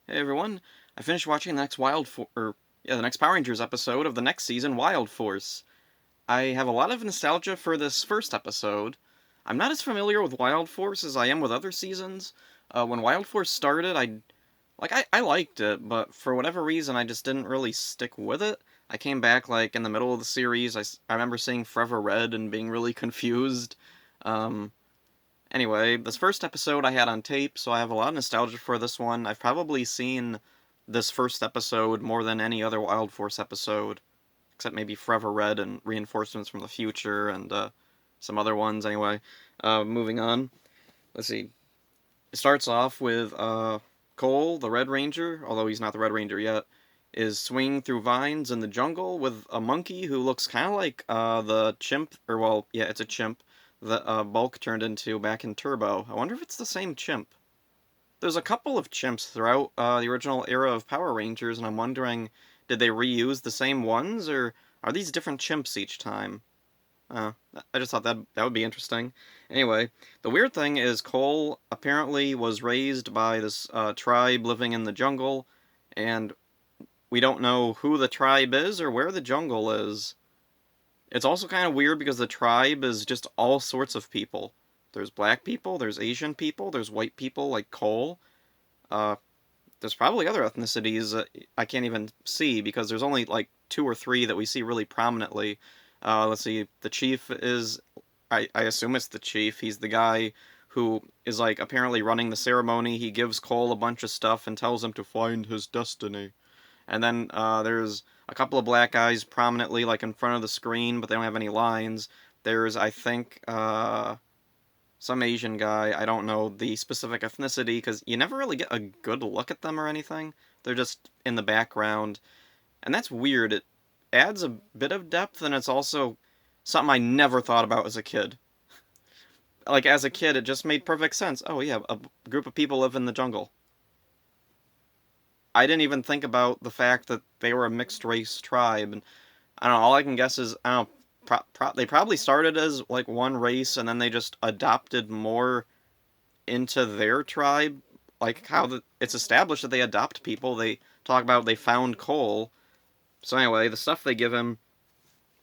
Hey everyone, I finished watching the next the next Power Rangers episode of the next season, Wild Force. I have a lot of nostalgia for this first episode. I'm not as familiar with Wild Force as I am with other seasons. When Wild Force started, I liked it, but for whatever reason, I just didn't really stick with it. I came back in the middle of the series. I remember seeing Forever Red and being really confused. Um, Anyway, this first episode I had on tape, so I have a lot of nostalgia for this one. I've probably seen this first episode more than any other Wild Force episode, except maybe Forever Red and Reinforcements from the Future and some other ones. Anyway, moving on. Let's see. It starts off with Cole, the Red Ranger, although he's not the Red Ranger yet, is swinging through vines in the jungle with a monkey who looks kind of like the chimp, or well, yeah, it's a chimp that Bulk turned into back in Turbo. I wonder if it's the same chimp. There's a couple of chimps throughout the original era of Power Rangers, and I'm wondering, did they reuse the same ones, or are these different chimps each time? Uh, I just thought that would be interesting. Anyway, the weird thing is Cole apparently was raised by this tribe living in the jungle, and we don't know who the tribe is or where the jungle is. It's also kind of weird because the tribe is just all sorts of people. There's black people, there's Asian people, there's white people like Cole. Uh, there's probably other ethnicities I can't even see because there's only like two or three that we see really prominently. Let's see, the chief is, I assume it's the chief. He's the guy who is like apparently running the ceremony. He gives Cole a bunch of stuff and tells him to find his destiny. And then there's a couple of black guys prominently like in front of the screen, but they don't have any lines. There's, I think, some Asian guy. I don't know the specific ethnicity because you never really get a good look at them or anything. They're just in the background, and that's weird. It adds a bit of depth, and it's also something I never thought about as a kid. Like as a kid, it just made perfect sense. Oh yeah, a group of people live in the jungle. I didn't even think about the fact that they were a mixed race tribe, and I don't know. All I can guess is I don't know. They probably started as like one race, and then they just adopted more into their tribe, like it's established that they adopt people. They talk about they found Cole. So anyway, the stuff they give him,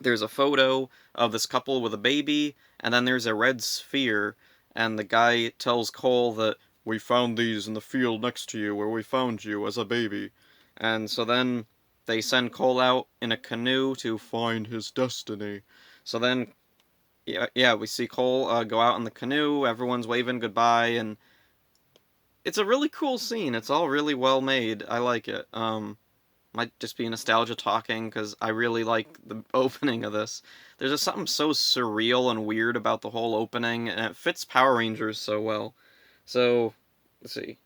there's a photo of this couple with a baby, and then there's a red sphere, and the guy tells Cole that we found these in the field next to you where we found you as a baby. And so then they send Cole out in a canoe to find his destiny. So then yeah, we see Cole go out in the canoe. Everyone's waving goodbye, and it's a really cool scene. It's all really well made. I like it. Might just be nostalgia talking because I really like the opening of this. There's just something so surreal and weird about the whole opening, and it fits Power Rangers so well. So, let's see.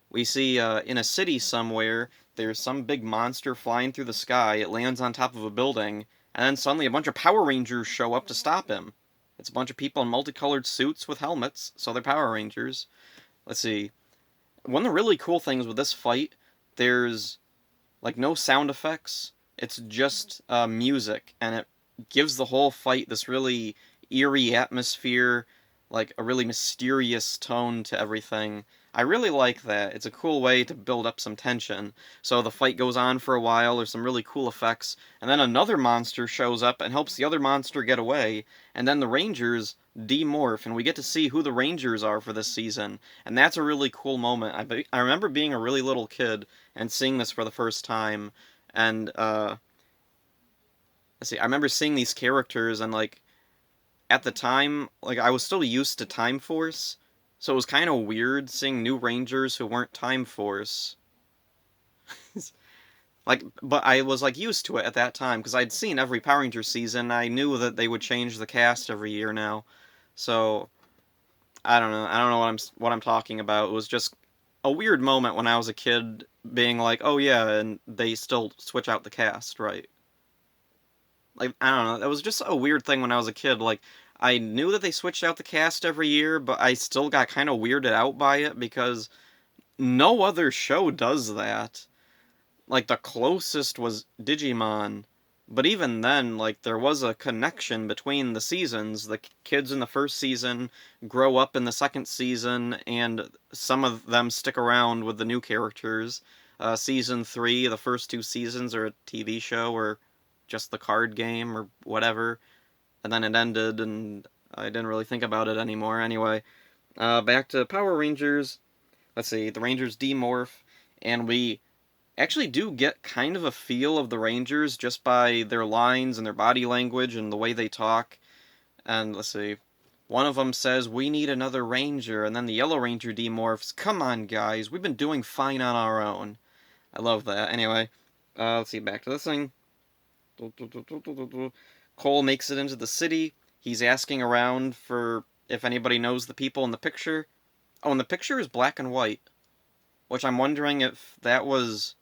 We see in a city somewhere, there's some big monster flying through the sky. It lands on top of a building, and then suddenly a bunch of Power Rangers show up to stop him. It's a bunch of people in multicolored suits with helmets, so they're Power Rangers. Let's see. One of the really cool things with this fight, there's like no sound effects. It's just music, and it gives the whole fight this really eerie atmosphere, like a really mysterious tone to everything. I really like that. It's a cool way to build up some tension. So the fight goes on for a while, there's some really cool effects, and then another monster shows up and helps the other monster get away, and then the Rangers demorph, and we get to see who the Rangers are for this season, and that's a really cool moment. I remember being a really little kid and seeing this for the first time, and let's see, I remember seeing these characters, and like at the time, like I was still used to Time Force, so it was kind of weird seeing new Rangers who weren't Time Force. Like, but I was like used to it at that time because I'd seen every Power Ranger season. I knew that they would change the cast every year now, so I don't know. I don't know what I'm talking about. It was just a weird moment when I was a kid, being like, "Oh yeah," and they still switch out the cast, right? Like I don't know. That was just a weird thing when I was a kid. Like I knew that they switched out the cast every year, but I still got kind of weirded out by it because no other show does that. Like the closest was Digimon, But even then, like, there was a connection between the seasons. The kids in the first season grow up in the second season, and some of them stick around with the new characters. Season 3, the first 2 seasons are a TV show or just the card game or whatever, and then it ended, and I didn't really think about it anymore. Anyway, back to Power Rangers. Let's see, the Rangers demorph, and we actually do get kind of a feel of the Rangers just by their lines and their body language and the way they talk. And let's see, one of them says, "We need another Ranger," and then the Yellow Ranger demorphs, "Come on, guys, we've been doing fine on our own." I love that. Anyway, let's see, back to this thing. Cole makes it into the city. He's asking around for if anybody knows the people in the picture. Oh, and the picture is black and white, which I'm wondering if that was...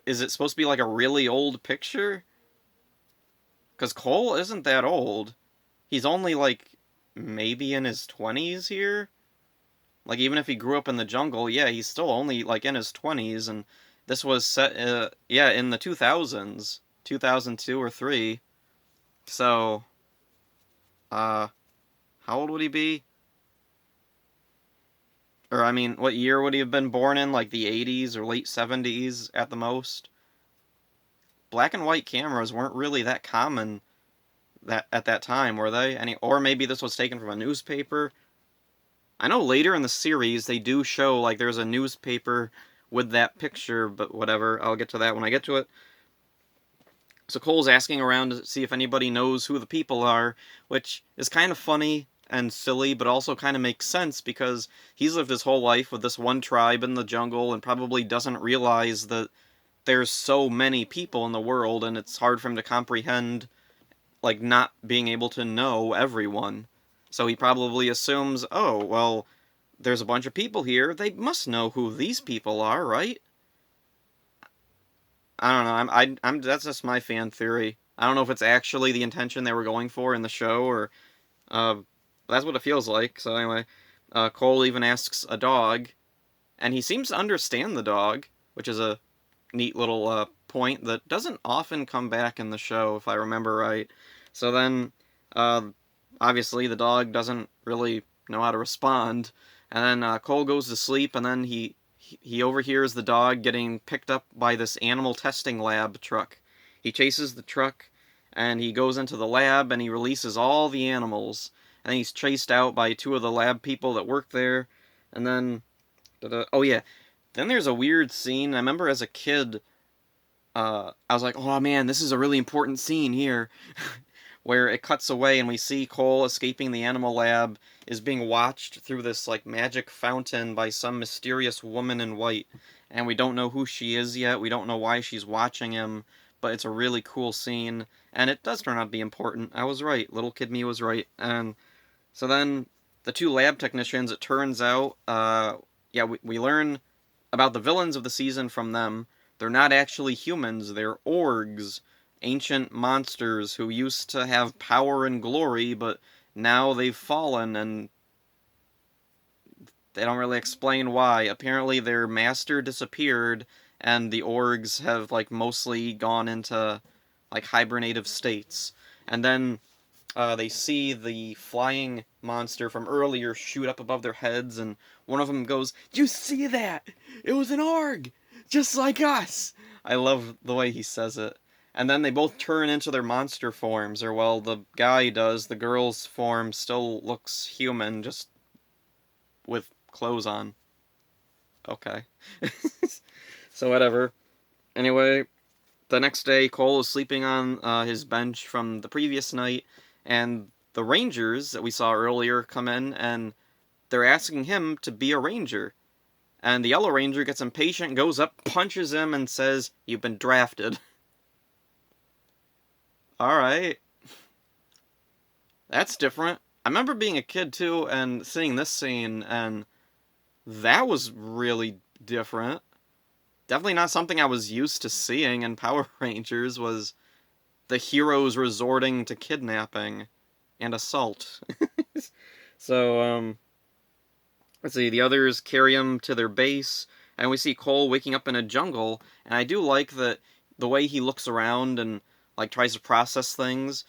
is it supposed to be like a really old picture? Because Cole isn't that old. He's only like maybe in his 20s here. Like, even if he grew up in the jungle, yeah, he's still only like in his 20s, and this was set, yeah, in the 2000s, 2002 or 3. So, how old would he be? Or, I mean, what year would he have been born in? Like the 80s or late 70s at the most? Black and white cameras weren't really that common that at that time, were they? Or maybe this was taken from a newspaper. I know later in the series they do show like there's a newspaper with that picture, but whatever. I'll get to that when I get to it. So Cole's asking around to see if anybody knows who the people are, which is kind of funny and silly, but also kind of makes sense because he's lived his whole life with this one tribe in the jungle and probably doesn't realize that there's so many people in the world, and it's hard for him to comprehend, like, not being able to know everyone. So he probably assumes, oh, well, there's a bunch of people here, they must know who these people are, right? I don't know. I'm that's just my fan theory. I don't know if it's actually the intention they were going for in the show, or uh, that's what it feels like. So anyway, Cole even asks a dog, and he seems to understand the dog, which is a neat little point that doesn't often come back in the show, if I remember right. So then, uh, obviously, the dog doesn't really know how to respond, and then Cole goes to sleep, and then he overhears the dog getting picked up by this animal testing lab truck. He chases the truck, and he goes into the lab, and he releases all the animals, and he's chased out by two of the lab people that work there, and then... oh yeah, then there's a weird scene. I remember as a kid, I was like, oh man, this is a really important scene here, where it cuts away and we see Cole escaping the animal lab is being watched through this like magic fountain by some mysterious woman in white, and we don't know who she is yet. We don't know why she's watching him, but it's a really cool scene, and it does turn out to be important. I was right. Little kid me was right. And so then the two lab technicians, it turns out, yeah, we learn about the villains of the season from them. They're not actually humans, they're orgs, ancient monsters who used to have power and glory, but now they've fallen, and they don't really explain why. Apparently their master disappeared, and the orgs have, like, mostly gone into, like, hibernative states. And then they see the flying monster from earlier shoot up above their heads, and one of them goes, "You see that? It was an org! Just like us!" I love the way he says it. And then they both turn into their monster forms, or, well, the guy does. The girl's form still looks human, just with clothes on. Okay. So whatever. Anyway, the next day, Cole is sleeping on his bench from the previous night, and the Rangers that we saw earlier come in, and they're asking him to be a Ranger. And the Yellow Ranger gets impatient, goes up, punches him, and says, "You've been drafted." Alright. That's different. I remember being a kid, too, and seeing this scene, and that was really different. Definitely not something I was used to seeing in Power Rangers, was the heroes resorting to kidnapping and assault. So, let's see, the others carry him to their base, and we see Cole waking up in a jungle, and I do like that the way he looks around and like tries to process things,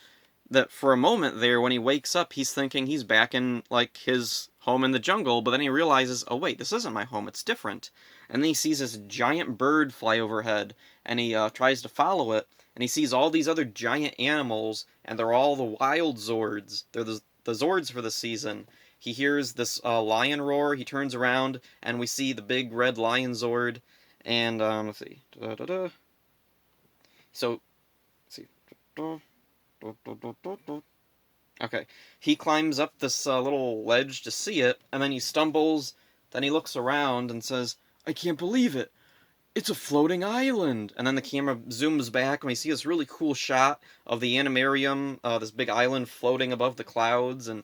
that for a moment there, when he wakes up, he's thinking he's back in, like, his home in the jungle, but then he realizes, oh wait, this isn't my home, it's different. And then he sees this giant bird fly overhead, and he tries to follow it, and he sees all these other giant animals, and they're all the wild Zords. They're the Zords for the season. He hears this lion roar, he turns around, and we see the big red lion Zord, and, let's see, so, let's see, okay, he climbs up this little ledge to see it, and then he stumbles. Then he looks around and says, "I can't believe it! It's a floating island!" And then the camera zooms back, and we see this really cool shot of the animarium, this big island floating above the clouds, and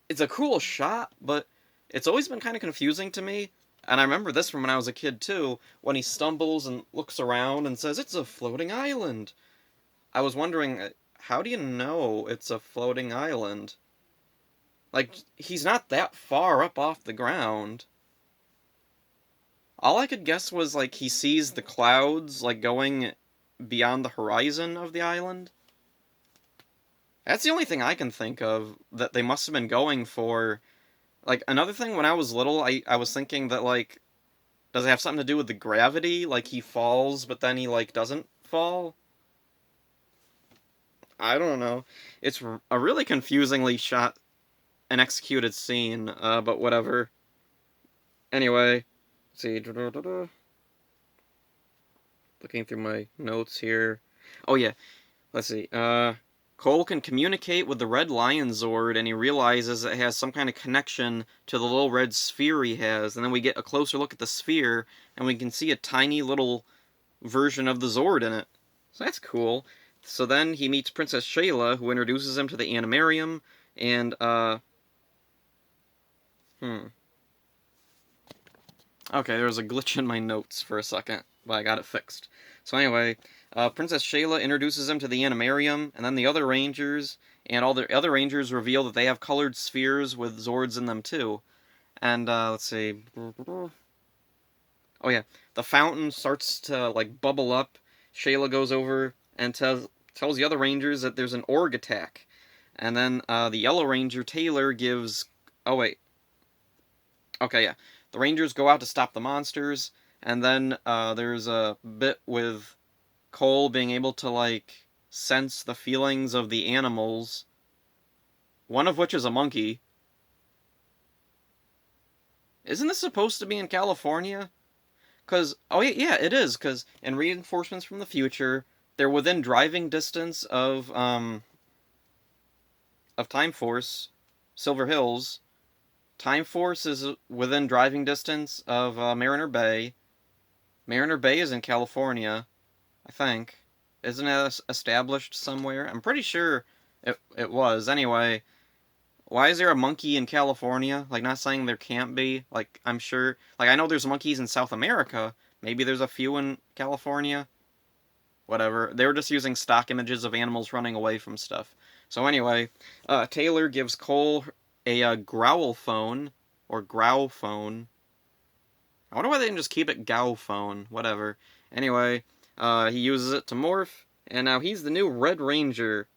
it's a cool shot, but it's always been kind of confusing to me. And I remember this from when I was a kid too, when he stumbles and looks around and says, "It's a floating island." I was wondering, how do you know it's a floating island? Like, he's not that far up off the ground. All I could guess was, like, he sees the clouds, like, going beyond the horizon of the island. That's the only thing I can think of that they must have been going for. Like, another thing, when I was little, I was thinking that, like, does it have something to do with the gravity? Like, he falls, but then he, like, doesn't fall? I don't know. It's a really confusingly shot and executed scene, but whatever. Anyway, let's see. Looking through my notes here. Oh yeah, let's see. Cole can communicate with the Red Lion Zord, and he realizes it has some kind of connection to the little red sphere he has. And then we get a closer look at the sphere, and we can see a tiny little version of the Zord in it. So that's cool. So then he meets Princess Shayla, who introduces him to the animarium, and, Okay, there was a glitch in my notes for a second, but I got it fixed. So anyway, Princess Shayla introduces him to the animarium, and then the other rangers, and all the other rangers reveal that they have colored spheres with Zords in them too. And, let's see. Oh yeah, the fountain starts to, like, bubble up. Shayla goes over and tells the other rangers that there's an org attack. And then, the Yellow Ranger, Taylor, gives... Oh wait. Okay, yeah. The Rangers go out to stop the monsters, and then there's a bit with Cole being able to, like, sense the feelings of the animals, one of which is a monkey. Isn't this supposed to be in California? Because, oh yeah, it is, because in Reinforcements from the Future, they're within driving distance of Time Force, Silver Hills. Time Force is within driving distance of Mariner Bay. Mariner Bay is in California, I think. Isn't it established somewhere? I'm pretty sure it was. Anyway, why is there a monkey in California? Like, not saying there can't be. Like, I'm sure. Like, I know there's monkeys in South America. Maybe there's a few in California. Whatever. They were just using stock images of animals running away from stuff. So anyway, Taylor gives Cole a growl phone, or growl phone. I wonder why they didn't just keep it Gow phone. Whatever. Anyway, he uses it to morph, and now he's the new Red Ranger.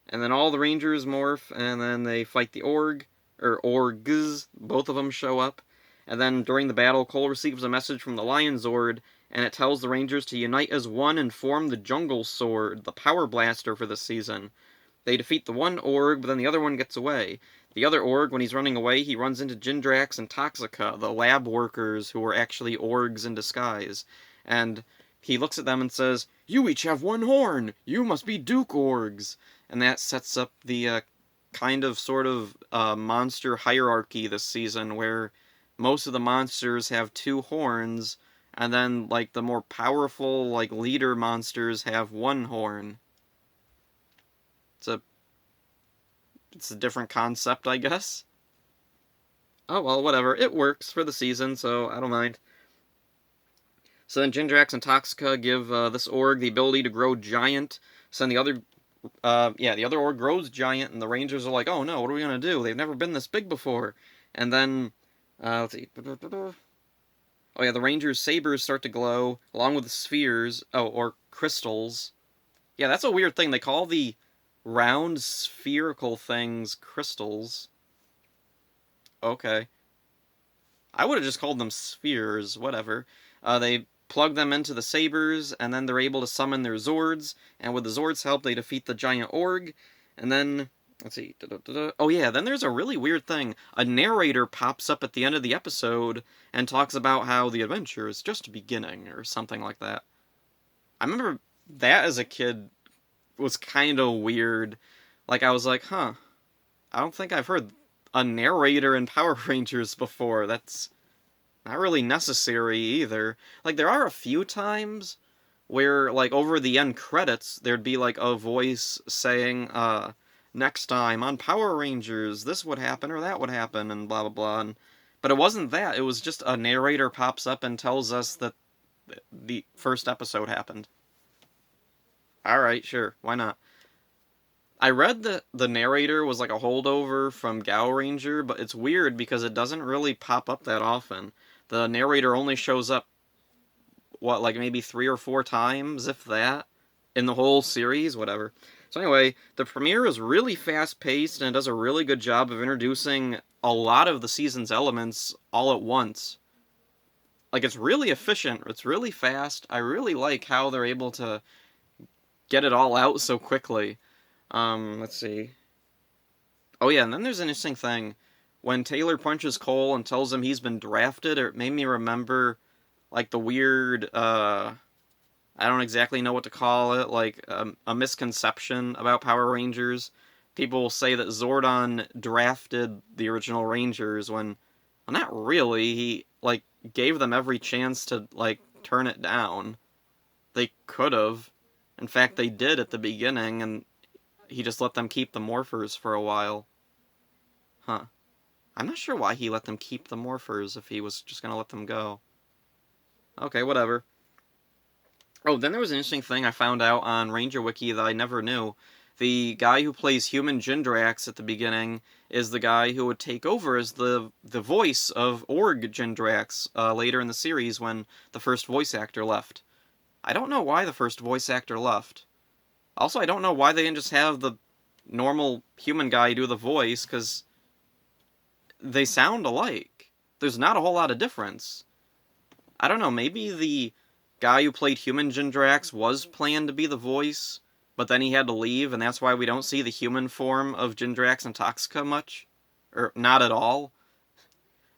And then all the Rangers morph, and then they fight the Org, or Orgs. Both of them show up. And then during the battle, Cole receives a message from the Lion Zord, and it tells the Rangers to unite as one and form the Jungle Sword, the Power Blaster for this season. They defeat the one Org, but then the other one gets away. The other Org, when he's running away, he runs into Jindrax and Toxica, the lab workers who were actually Orgs in disguise. And he looks at them and says, "You each have one horn! You must be Duke Orgs!" And that sets up the kind of sort of monster hierarchy this season, where most of the monsters have two horns, and then, like, the more powerful, like, leader monsters have one horn. It's a different concept, I guess. Oh well, whatever. It works for the season, so I don't mind. So then Jindrax and Toxica give this org the ability to grow giant. So then the other org grows giant, and the Rangers are like, "Oh no, what are we gonna do? They've never been this big before." And then, let's see. Oh yeah, the Rangers' sabers start to glow, along with the spheres, or crystals. Yeah, that's a weird thing. They call the round spherical things crystals. Okay. I would have just called them spheres, whatever. They plug them into the sabers, and then they're able to summon their Zords, and with the Zords' help, they defeat the giant Org, and then. Let's see. Da-da-da-da. Oh, yeah, then there's a really weird thing. A narrator pops up at the end of the episode and talks about how the adventure is just beginning, or something like that. I remember that as a kid was kind of weird. Like, I was like, huh, I don't think I've heard a narrator in Power Rangers before. That's not really necessary either. Like, there are a few times where, like, over the end credits, there'd be, like, a voice saying, next time on Power Rangers, this would happen or that would happen, and blah, blah, blah. But it wasn't that. It was just a narrator pops up and tells us that the first episode happened. Alright, sure, why not? I read that the narrator was like a holdover from Gal Ranger, but it's weird because it doesn't really pop up that often. The narrator only shows up, what, like maybe 3 or 4 times, if that, in the whole series, whatever. So anyway, the premiere is really fast-paced and it does a really good job of introducing a lot of the season's elements all at once. Like, it's really efficient, it's really fast. I really like how they're able to get it all out so quickly. Let's see. Oh yeah, and then there's an interesting thing. When Taylor punches Cole and tells him he's been drafted, it made me remember like the weird I don't exactly know what to call it, like a misconception about Power Rangers. People will say that Zordon drafted the original Rangers when well, not really. He like gave them every chance to like turn it down. They could have. In fact, they did at the beginning and he just let them keep the morphers for a while. Huh. I'm not sure why he let them keep the morphers if he was just gonna let them go. Okay, whatever. Oh, then there was an interesting thing I found out on Ranger Wiki that I never knew. The guy who plays human Jindrax at the beginning is the guy who would take over as the voice of Org Jindrax later in the series when the first voice actor left. I don't know why the first voice actor left. Also, I don't know why they didn't just have the normal human guy do the voice, because they sound alike. There's not a whole lot of difference. I don't know, maybe the guy who played human Jindrax was planned to be the voice, but then he had to leave, and that's why we don't see the human form of Jindrax and Toxica much? Or not at all?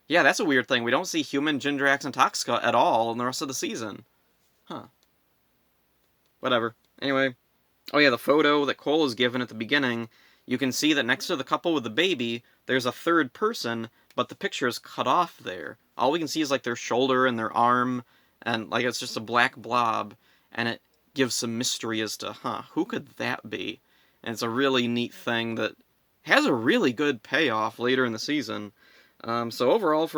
Yeah, that's a weird thing. We don't see human Jindrax and Toxica at all in the rest of the season. Huh. Whatever. Anyway. Oh yeah, the photo that Cole is given at the beginning, you can see that next to the couple with the baby, there's a third person, but the picture is cut off there. All we can see is like their shoulder and their arm, and like it's just a black blob, and it gives some mystery as to, who could that be? And it's a really neat thing that has a really good payoff later in the season. So overall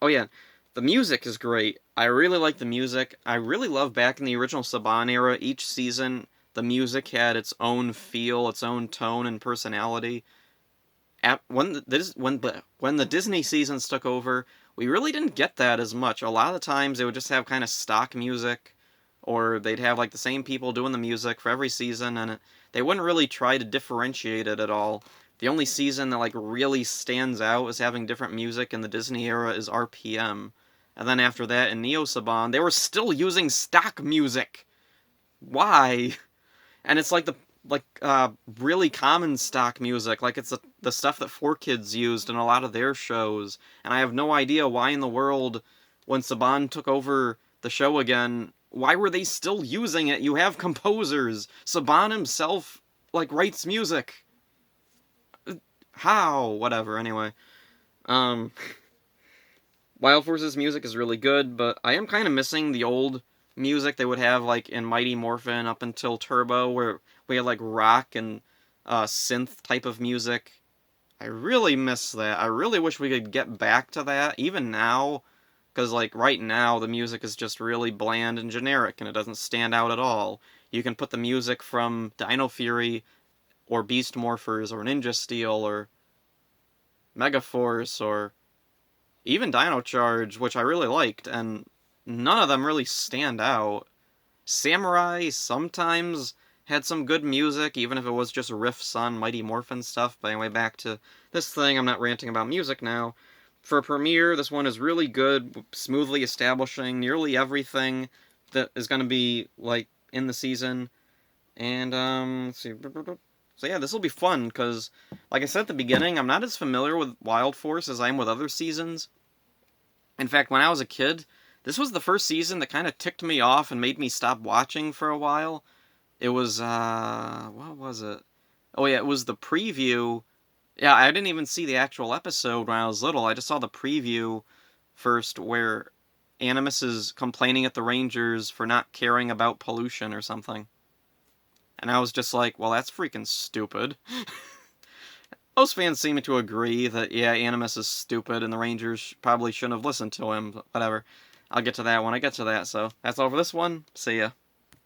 oh yeah, the music is great. I really like the music. I really love back in the original Saban era, each season the music had its own feel, its own tone and personality. When the Disney seasons took over, we really didn't get that as much. A lot of the times they would just have kind of stock music, or they'd have like the same people doing the music for every season, and they wouldn't really try to differentiate it at all. The only season that like really stands out as having different music in the Disney era is RPM. And then after that, in Neo Saban, they were still using stock music. Why? And it's like really common stock music, like it's the stuff that 4Kids used in a lot of their shows. And I have no idea why in the world, when Saban took over the show again, why were they still using it? You have composers. Saban himself like writes music. How? Whatever. Anyway, um, Wild Force's music is really good, but I am kind of missing the old music they would have like in Mighty Morphin up until Turbo, where we had like rock and synth type of music. I really miss that. I really wish we could get back to that, even now, because like right now the music is just really bland and generic, and it doesn't stand out at all. You can put the music from Dino Fury, or Beast Morphers, or Ninja Steel, or Megaforce, or even Dino Charge, which I really liked, and none of them really stand out. Samurai sometimes Had some good music, even if it was just riffs on Mighty Morphin stuff. But anyway, back to this thing. I'm not ranting about music now. For a premiere, this one is really good, smoothly establishing nearly everything that is going to be, like, in the season. And, let's see. So yeah, this will be fun, because, like I said at the beginning, I'm not as familiar with Wild Force as I am with other seasons. In fact, when I was a kid, this was the first season that kind of ticked me off and made me stop watching for a while. It was, what was it? Oh yeah, it was the preview. Yeah, I didn't even see the actual episode when I was little. I just saw the preview first where Animus is complaining at the Rangers for not caring about pollution or something. And I was just like, well, that's freaking stupid. Most fans seem to agree that, yeah, Animus is stupid and the Rangers probably shouldn't have listened to him, but whatever. I'll get to that when I get to that, so that's all for this one. See ya.